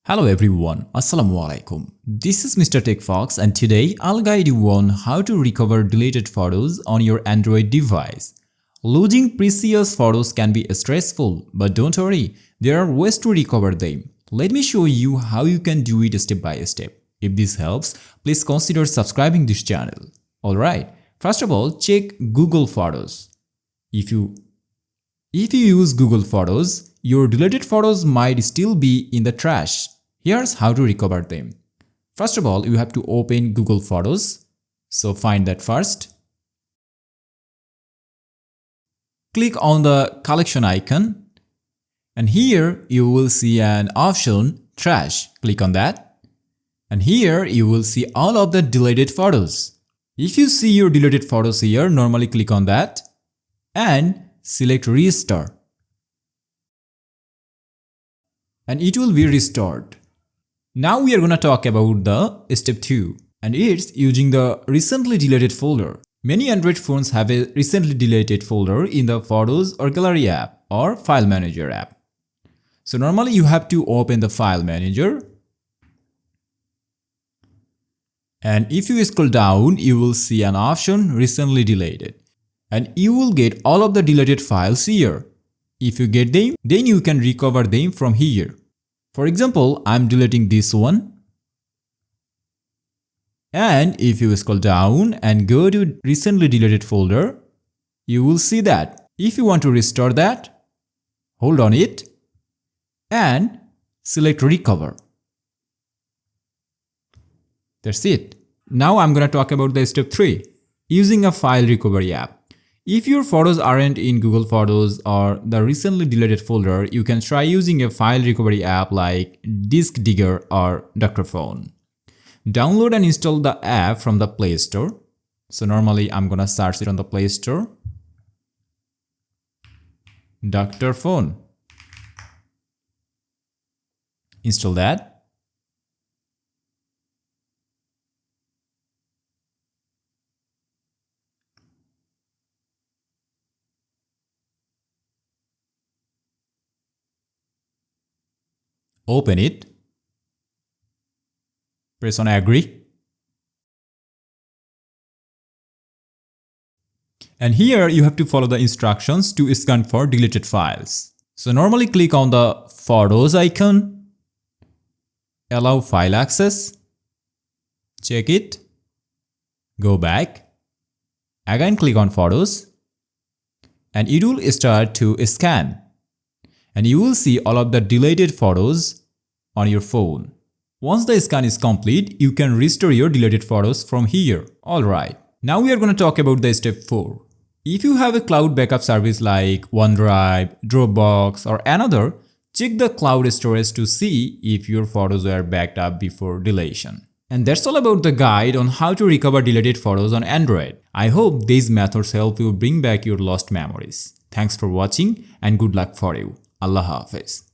Hello everyone, Assalamualaikum. This is Mr. TechFox and today I'll guide you on how to recover deleted photos on your Android device. Losing precious photos can be stressful, but don't worry, there are ways to recover them. Let me show you how you can do it step by step. If this helps, please consider subscribing this channel. Alright, first of all, check Google Photos. If you use Google Photos, your deleted photos might still be in the trash. Here's how to recover them. First of all, you have to open Google Photos. So find that first. Click on the collection icon. And here you will see an option, Trash. Click on that. And here you will see all of the deleted photos. If you see your deleted photos here, normally click on that. And select Restore. And it will be restored. Now we are going to talk about the step 2, and it's using the recently deleted folder. Many Android phones have a recently deleted folder in the Photos or Gallery app or File Manager app. So normally you have to open the File Manager. And if you scroll down, you will see an option Recently Deleted. And you will get all of the deleted files here. If you get them, then you can recover them from here. For example, I'm deleting this one. And if you scroll down and go to recently deleted folder, you will see that. If you want to restore that, hold on it and select recover. That's it. Now I'm going to talk about the step 3, using a file recovery app. If your photos aren't in Google Photos or the recently deleted folder, you can try using a file recovery app like Disk Digger or Dr. Phone. Download and install the app from the Play Store. So normally I'm gonna search it on the Play Store. Dr. Phone. Install that. Open it. Press on Agree. And here you have to follow the instructions to scan for deleted files. So normally click on the Photos icon. Allow file access. Check it. Go back. Again click on Photos. And it will start to scan. And you will see all of the deleted photos on your phone. Once the scan is complete, you can restore your deleted photos from here. Alright, now we are going to talk about the step 4. If you have a cloud backup service like OneDrive, Dropbox or another, check the cloud storage to see if your photos were backed up before deletion. And that's all about the guide on how to recover deleted photos on Android. I hope these methods help you bring back your lost memories. Thanks for watching and good luck for you. Allah Hafiz.